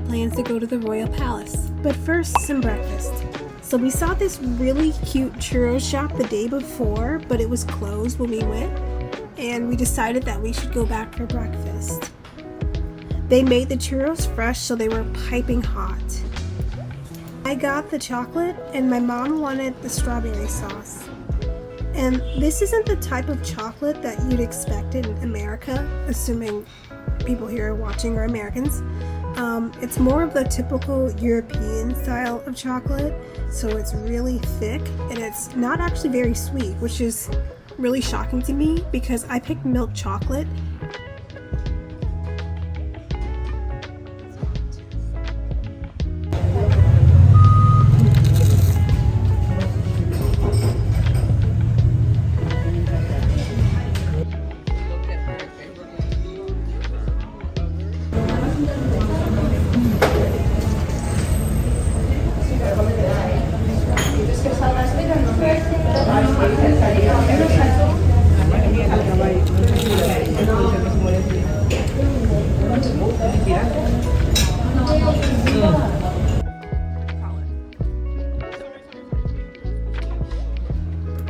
plans to go to the Royal Palace. But first, some breakfast. So we saw this really cute churro shop the day before, but it was closed when we went, and we decided that we should go back for breakfast. They made the churros fresh, so they were piping hot. I got the chocolate, and my mom wanted the strawberry sauce. And this isn't the type of chocolate that you'd expect in America, assuming people here watching are Americans. It's more of the typical European style of chocolate, so it's really thick, and it's not actually very sweet, which is really shocking to me because I picked milk chocolate.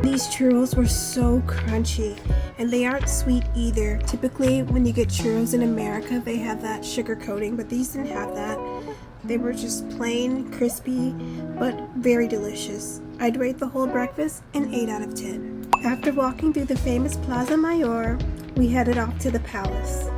These churros were so crunchy, and they aren't sweet either. Typically when you get churros in America, they have that sugar coating, but these didn't have that. They were just plain, crispy, but very delicious. I'd rate the whole breakfast an 8 out of 10. After walking through the famous Plaza Mayor, we headed off to the palace.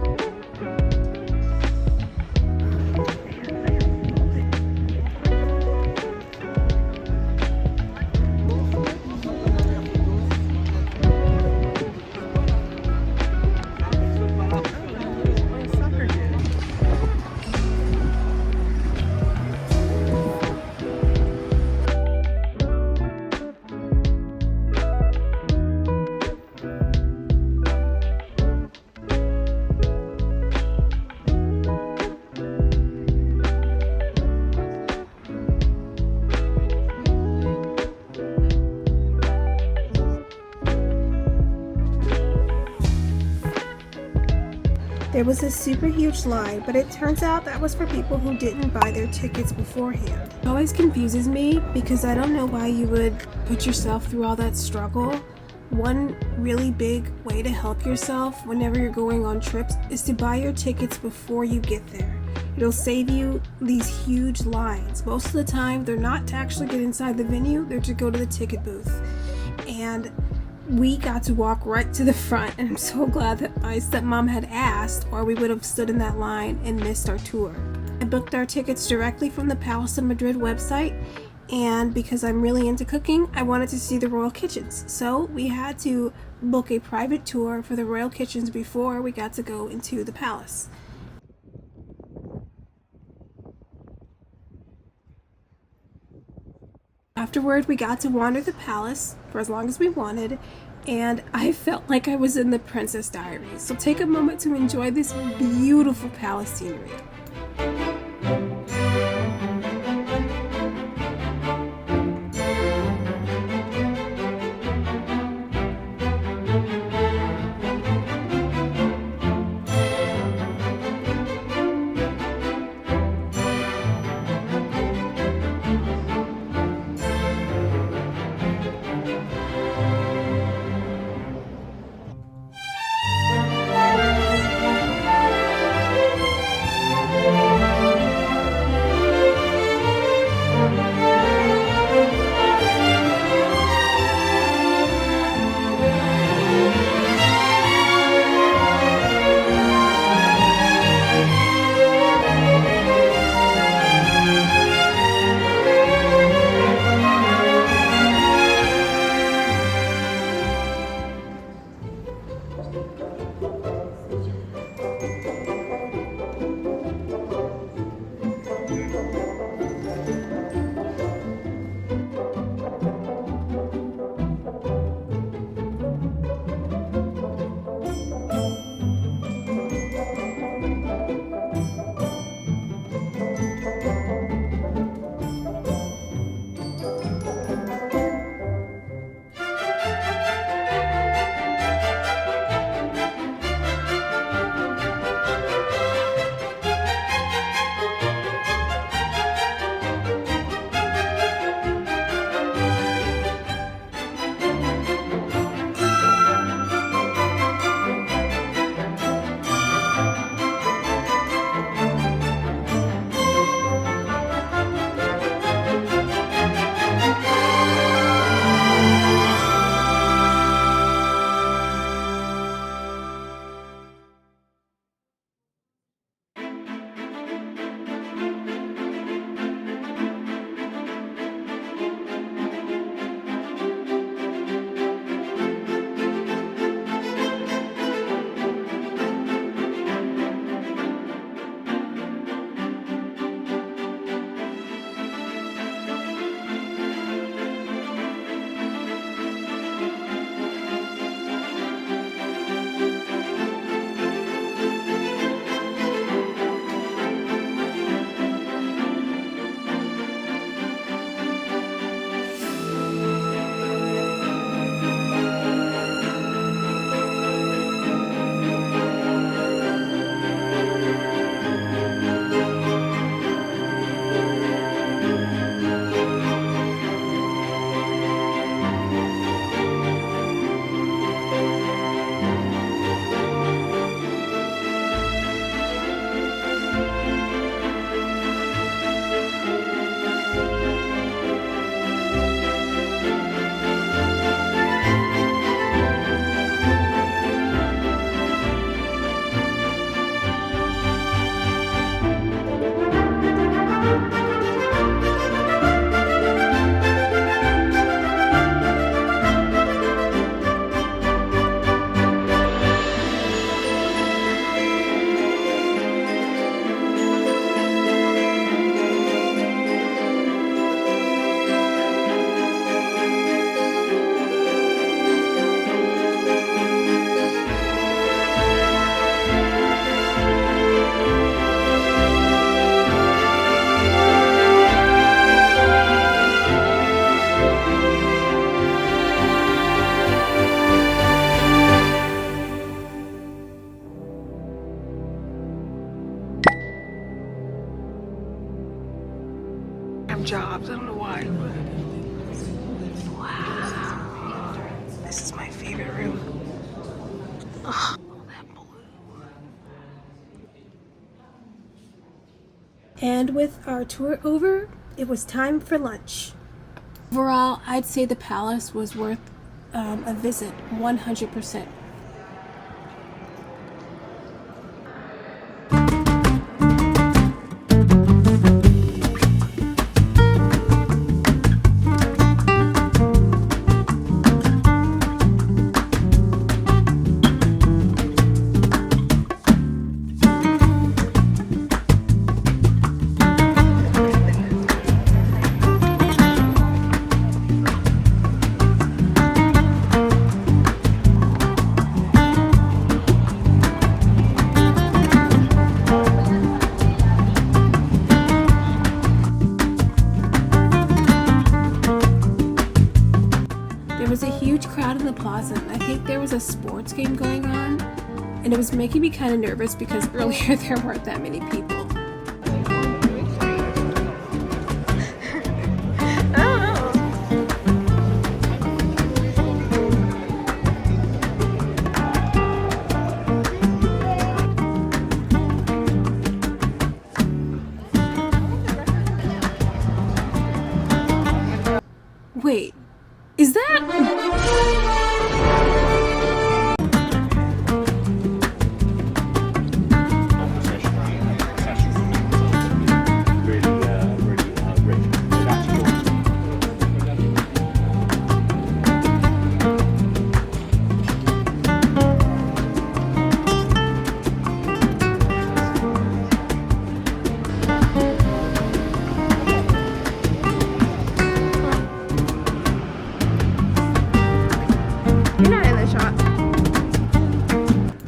There was a super huge line, but it turns out that was for people who didn't buy their tickets beforehand. It always confuses me because I don't know why you would put yourself through all that struggle. One really big way to help yourself whenever you're going on trips is to buy your tickets before you get there. It'll save you these huge lines. Most of the time, they're not to actually get inside the venue, they're to go to the ticket booth. And we got to walk right to the front, and I'm so glad that my stepmom had asked, or we would have stood in that line and missed our tour. I booked our tickets directly from the Palace of Madrid website, and because I'm really into cooking, I wanted to see the royal kitchens. So we had to book a private tour for the royal kitchens before we got to go into the palace. Afterward, we got to wander the palace for as long as we wanted, and I felt like I was in the Princess Diaries. So take a moment to enjoy this beautiful palace scenery. have jobs. I don't know why. Wow. This is my favorite room. Ugh, that blue. And with our tour over, it was time for lunch. Overall, I'd say the palace was worth a visit, 100%. There was a huge crowd in the plaza, and I think there was a sports game going on, and it was making me kind of nervous because earlier there weren't that many people. Wait, is that?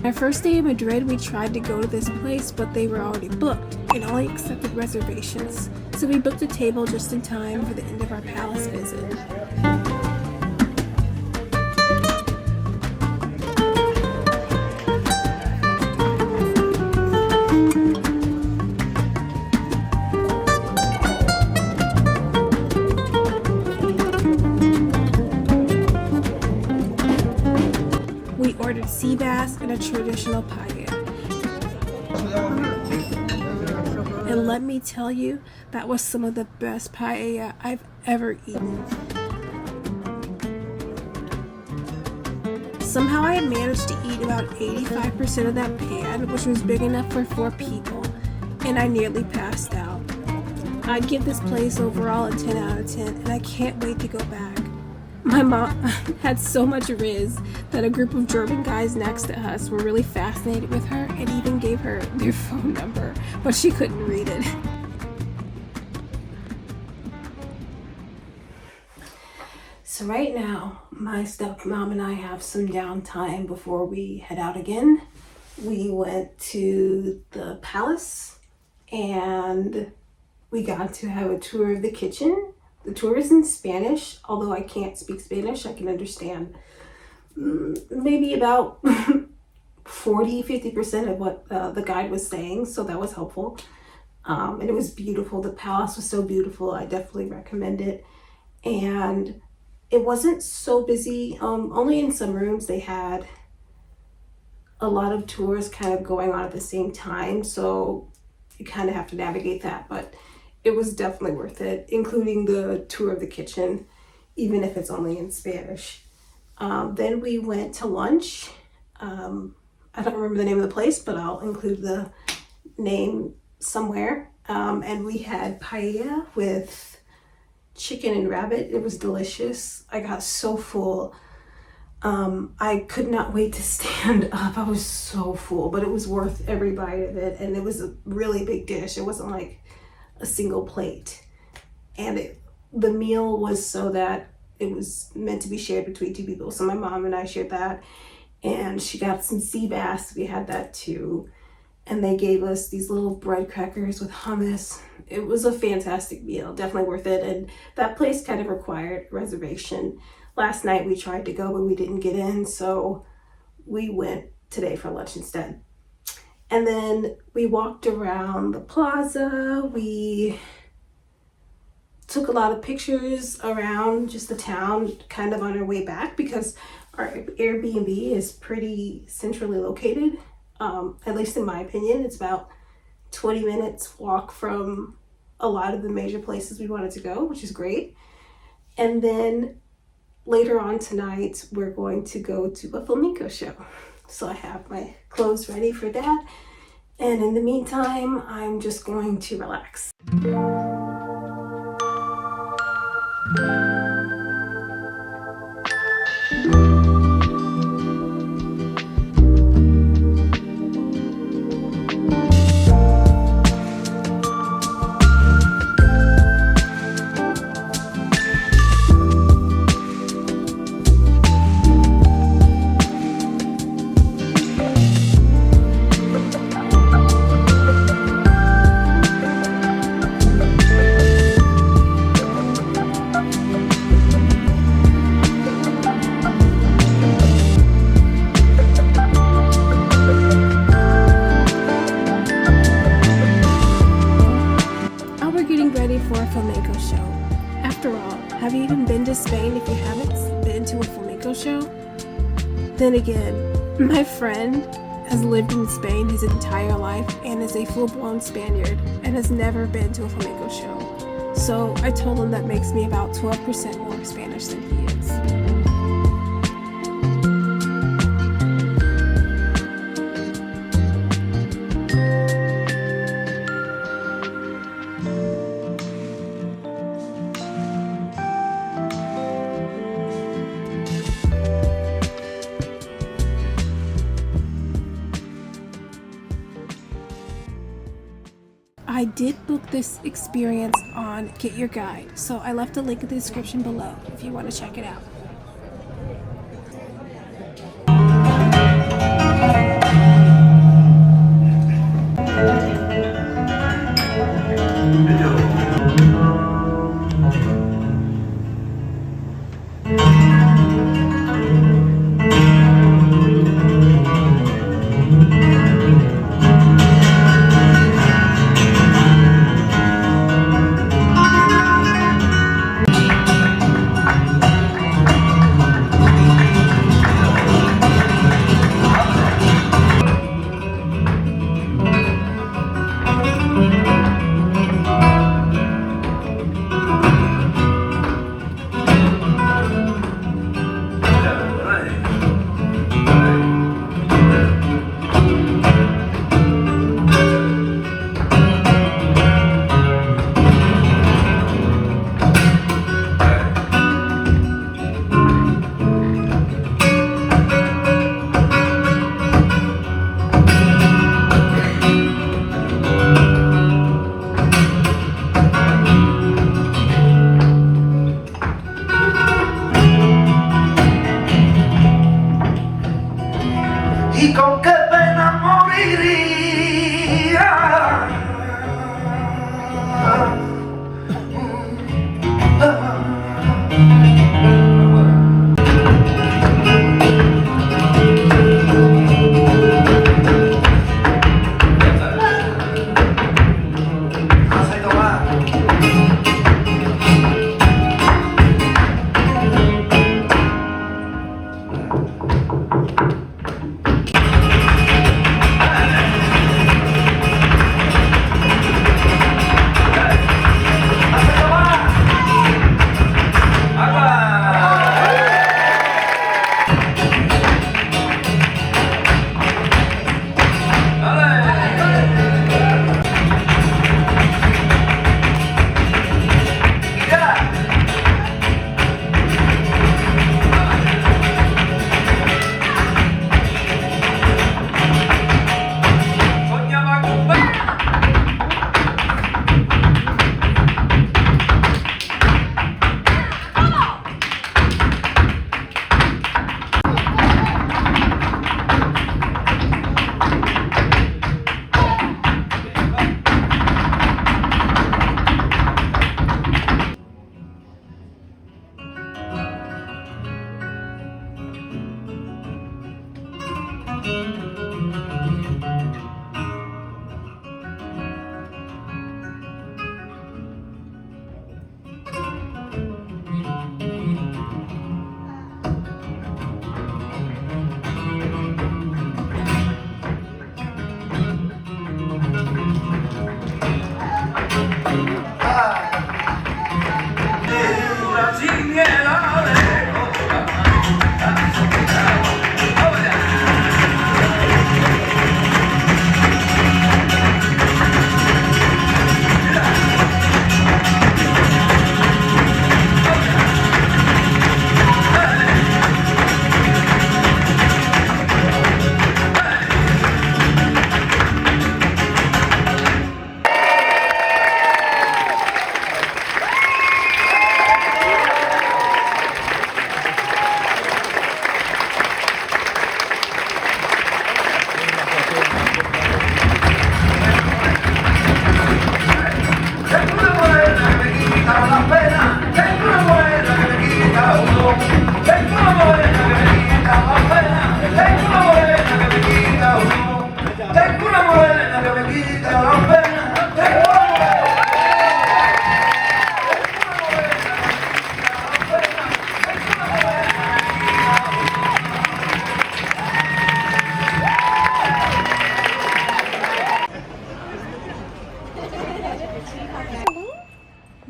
Our first day in Madrid, we tried to go to this place, but they were already booked and only accepted reservations. So we booked a table just in time for the end of our palace visit. We ordered sea bass and a traditional paella. And let me tell you, that was some of the best paella I've ever eaten. Somehow I had managed to eat about 85% of that pan, which was big enough for 4 people, and I nearly passed out. I'd give this place overall a 10 out of 10, and I can't wait to go back. My mom had so much riz that a group of German guys next to us were really fascinated with her and even gave her their phone number, but she couldn't read it. So right now, my stepmom and I have some downtime before we head out again. We went to the palace and we got to have a tour of the kitchen. The tour is in Spanish, although I can't speak Spanish. I can understand maybe about 40-50% of what the guide was saying, so that was helpful. And it was beautiful. The palace was so beautiful. I definitely recommend it. And it wasn't so busy. Only in some rooms they had a lot of tours kind of going on at the same time, so you kind of have to navigate that, but it was definitely worth it, including the tour of the kitchen, even if it's only in Spanish. Then we went to lunch. I don't remember the name of the place, but I'll include the name somewhere. And we had paella with chicken and rabbit. It was delicious. I got so full. I could not wait to stand up. I was so full, but it was worth every bite of it. And it was a really big dish. It wasn't like a single plate. And the meal was so that it was meant to be shared between 2 people. So my mom and I shared that. And she got some sea bass. We had that too. And they gave us these little bread crackers with hummus. It was a fantastic meal, definitely worth it. And that place kind of required reservation. Last night we tried to go, but we didn't get in, so we went today for lunch instead. And then we walked around the plaza. We took a lot of pictures around just the town kind of on our way back because our Airbnb is pretty centrally located. At least in my opinion, it's about 20 minutes walk from a lot of the major places we wanted to go, which is great. And then later on tonight, we're going to go to a flamenco show. So I have my clothes ready for that. And in the meantime, I'm just going to relax. Flamenco show. After all, have you even been to Spain if you haven't been to a flamenco show? Then again, my friend has lived in Spain his entire life and is a full-blown Spaniard and has never been to a flamenco show. So I told him that makes me about 12% more Spanish than he is. I did book this experience on Get Your Guide, so I left a link in the description below if you want to check it out.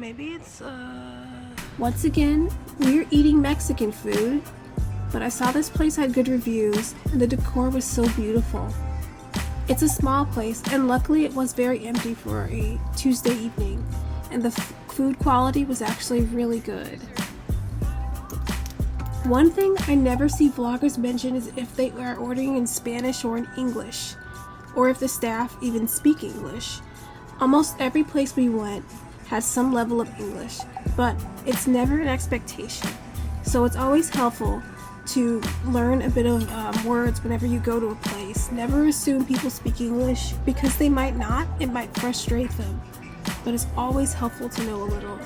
Maybe it's, Once again, we're eating Mexican food, but I saw this place had good reviews, and the decor was so beautiful. It's a small place, and luckily it was very empty for a Tuesday evening, and the food quality was actually really good. One thing I never see vloggers mention is if they are ordering in Spanish or in English, or if the staff even speak English. Almost every place we went has some level of English, but it's never an expectation. So it's always helpful to learn a bit of words whenever you go to a place. Never assume people speak English, because they might not. It might frustrate them, but it's always helpful to know a little.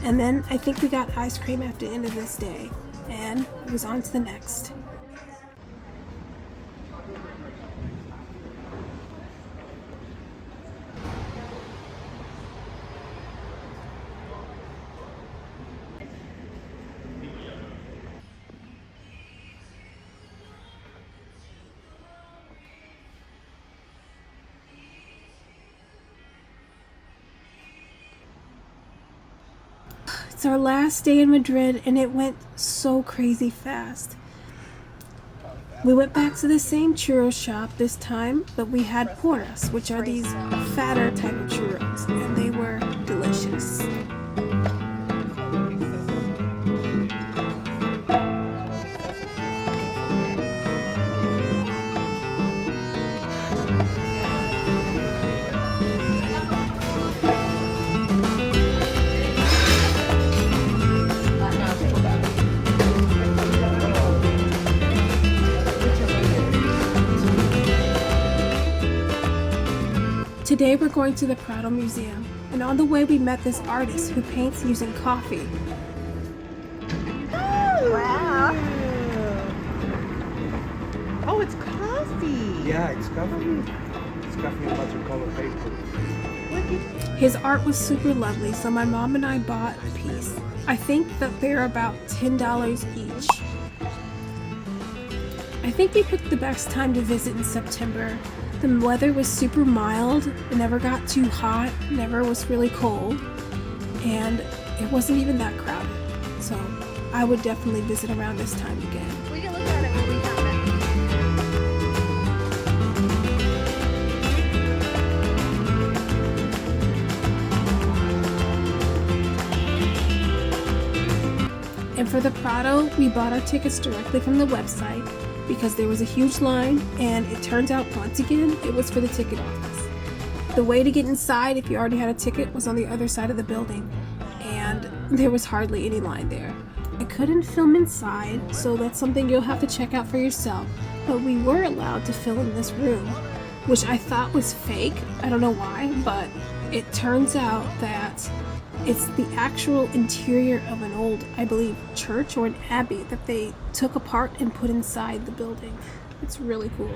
And then I think we got ice cream after the end of this day, and it was on to the next. It's our last day in Madrid, and it went so crazy fast. We went back to the same churro shop this time, but we had porras, which are these fatter type of churros, and they were delicious. Today we're going to the Prado Museum, and on the way we met this artist who paints using coffee. Oh, wow. Oh, it's coffee. Yeah, it's coffee. It's coffee and watercolor paper. His art was super lovely, so my mom and I bought a piece. I think that they're about $10 each. I think we picked the best time to visit in September. The weather was super mild, it never got too hot, never was really cold, and it wasn't even that crowded. So I would definitely visit around this time again. We can look at it when we come back. And for the Prado, we bought our tickets directly from the website, because there was a huge line, and it turns out once again it was for the ticket office. The way to get inside if you already had a ticket was on the other side of the building, and there was hardly any line there. I couldn't film inside, so that's something you'll have to check out for yourself, but we were allowed to film in this room, which I thought was fake. I don't know why, but it turns out that it's the actual interior of an old, I believe, church or an abbey that they took apart and put inside the building. It's really cool.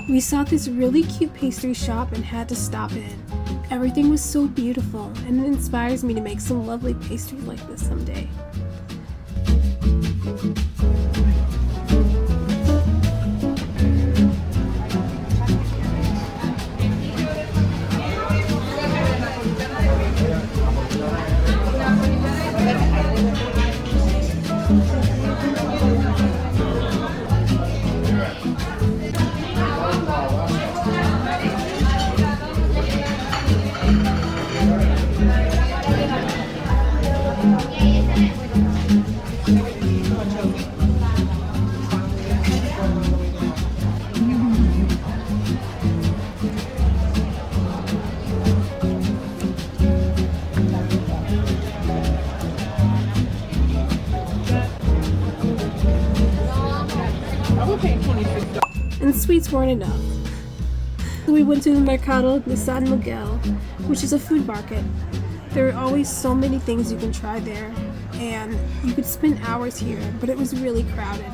We saw this really cute pastry shop and had to stop in. Everything was so beautiful, and it inspires me to make some lovely pastry like this someday. sweets weren't enough. So we went to the Mercado de San Miguel, which is a food market. There are always so many things you can try there, and you could spend hours here, but it was really crowded.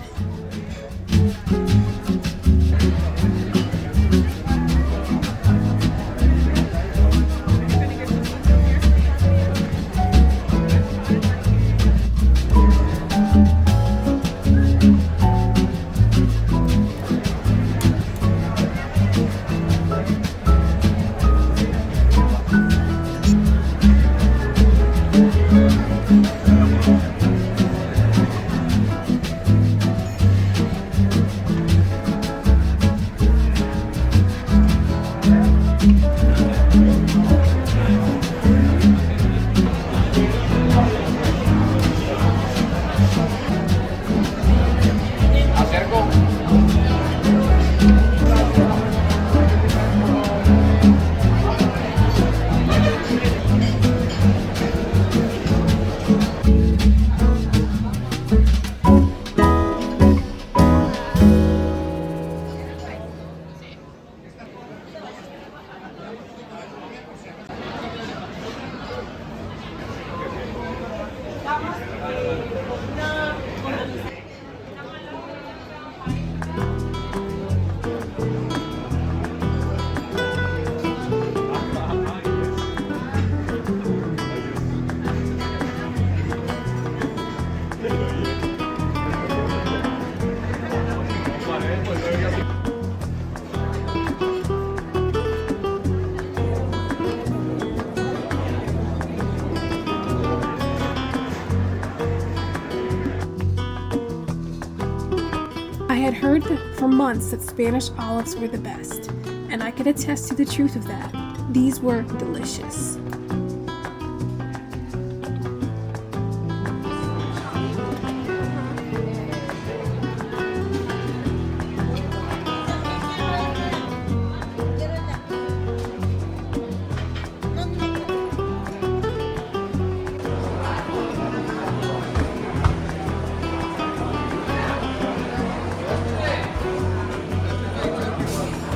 I had heard for months that Spanish olives were the best, and I could attest to the truth of that. These were delicious.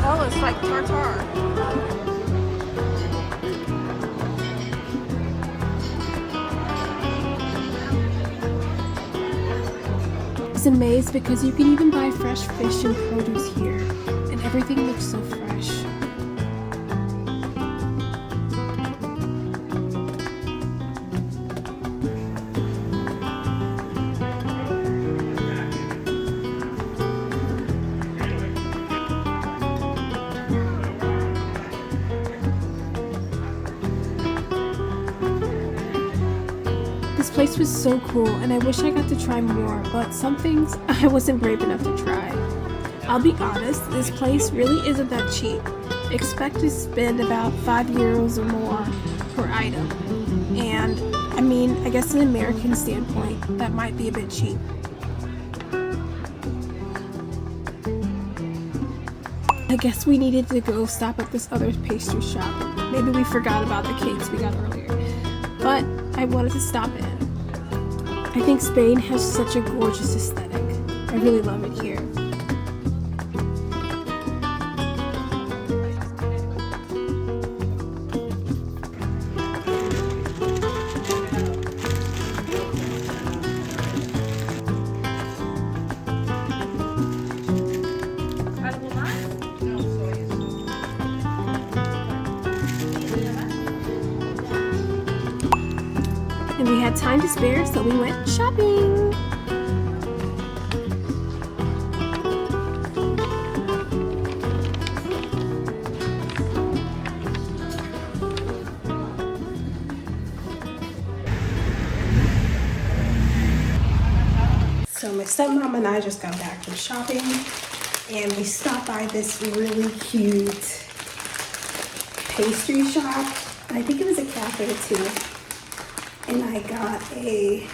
Oh, it's like tartare. I was amazed because you can even buy fresh fish and produce here, and everything looks so fresh. This place was so cool, and I wish I got to try more, but some things I wasn't brave enough to try. I'll be honest, this place really isn't that cheap. Expect to spend about €5 or more per item. And, I mean, I guess in an American standpoint, that might be a bit cheap. I guess we needed to go stop at this other pastry shop. Maybe we forgot about the cakes we got earlier. But I wanted to stop in. I think Spain has such a gorgeous aesthetic. I really love it here. And we had time to spare, so we went shopping. So my stepmom and I just got back from shopping, and we stopped by this really cute pastry shop. I think it was a cafe too. And I got I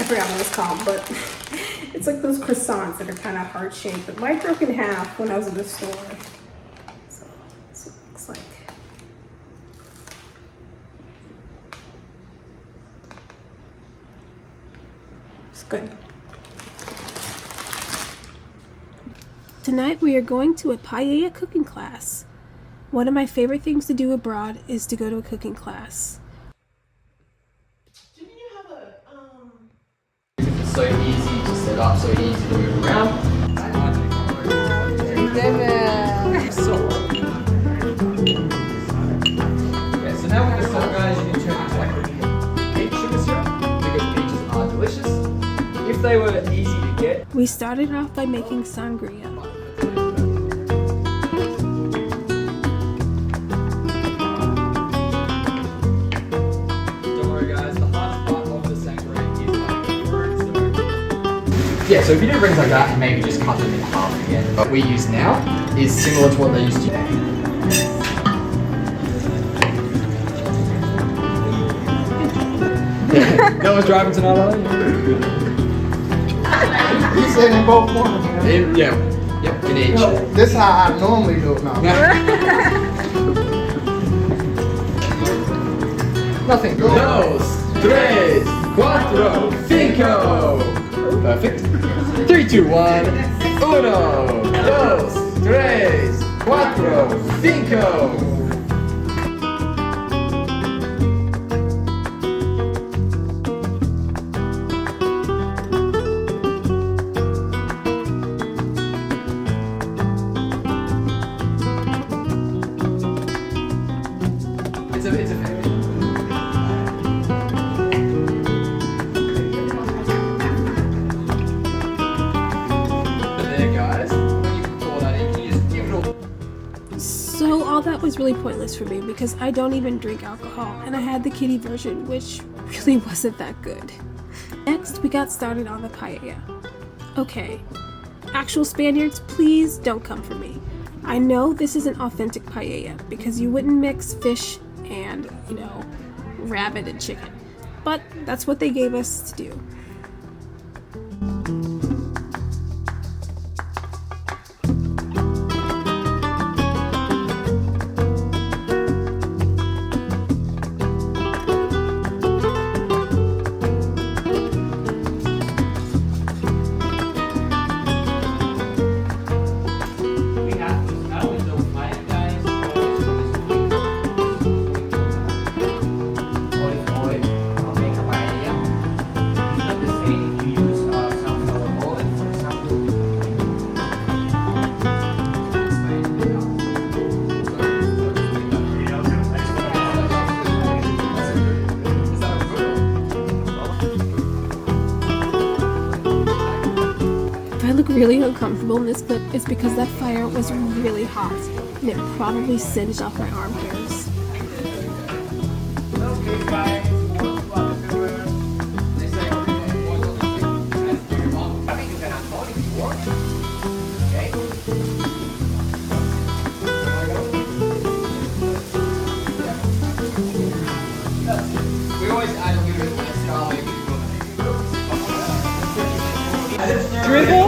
forgot what it's called, but it's like those croissants that are kind of heart-shaped, but mine broke in half when I was in the store. So that's what it looks like. It's good. Tonight we are going to a paella cooking class. One of my favorite things to do abroad is to go to a cooking class. It's so easy to set up, so easy to move around. Okay, so now with the salt, guys, you can turn into like peach sugar syrup because peaches are delicious. If they were easy to get, We started off by making sangria. don't worry, guys. The hardest part of the sangria is making fruit. Yeah, so if you do rings like that, maybe just cut them in half again. What we use now is similar to what they used to. No one's driving tonight, are they? You said in both forms. Yeah. Yep, in each. This is how I normally do it now. Nothing. Dos, tres, cuatro, cinco. Perfect. 3, 2, 1. Uno, dos, tres, cuatro, cinco. It's a family. There, guys. When you pour that in, you just give it all. So all that was really pointless for me because I don't even drink alcohol and I had the kiddie version, which really wasn't that good. Next, we got started on the paella. Okay, actual Spaniards, please don't come for me. I know this isn't authentic paella because you wouldn't mix fish and, rabbit and chicken. But that's what they gave us to do. If I look really uncomfortable in this clip, it's because that fire was really hot and it probably singed off my arm hairs. We always add a little bit less garlic. Dribble.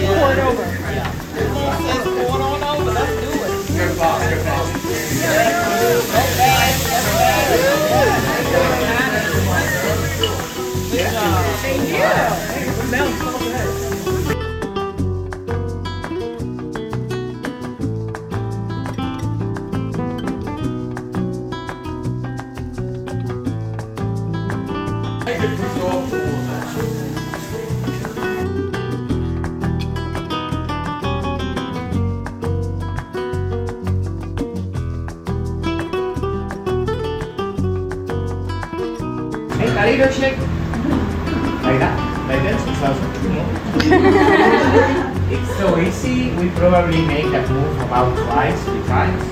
Pour it over. Says pour it on over. Let's do it. Go fast, go fast. Good job. Thank you. It smells so good. Hey, Carito shake. Like that. Like this. It's so easy. We probably make that move about twice, 3 times.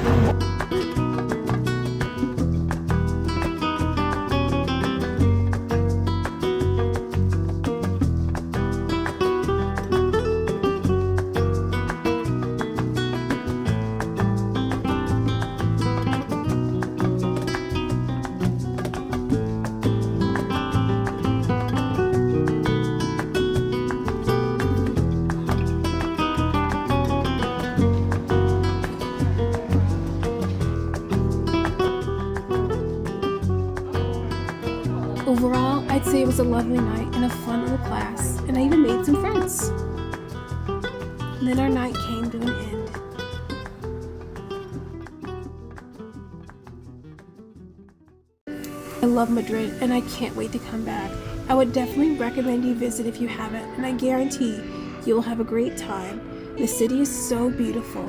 Overall, I'd say it was a lovely night and a fun little class, and I even made some friends. And then our night came to an end. I love Madrid and I can't wait to come back. I would definitely recommend you visit if you haven't, and I guarantee you will have a great time. The city is so beautiful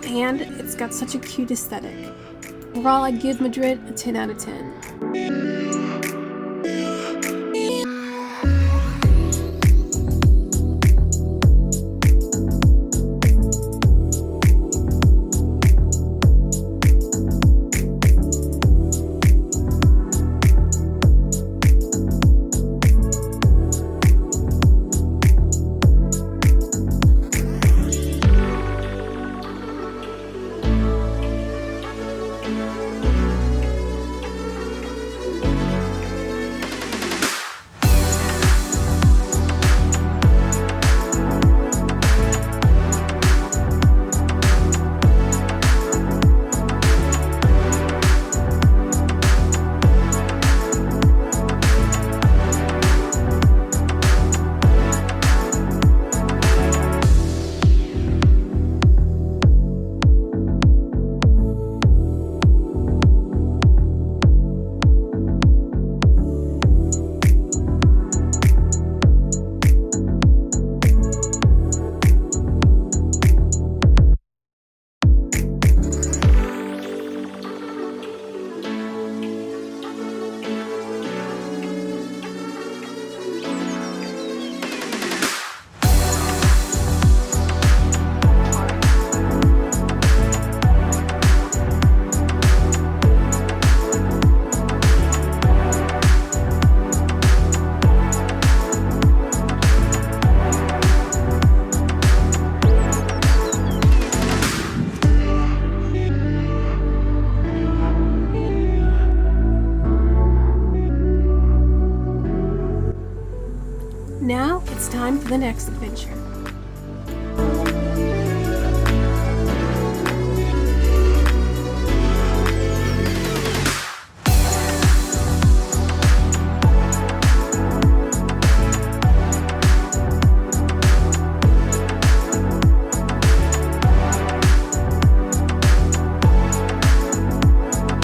and it's got such a cute aesthetic. Overall, I'd give Madrid a 10 out of 10. Now it's time for the next adventure.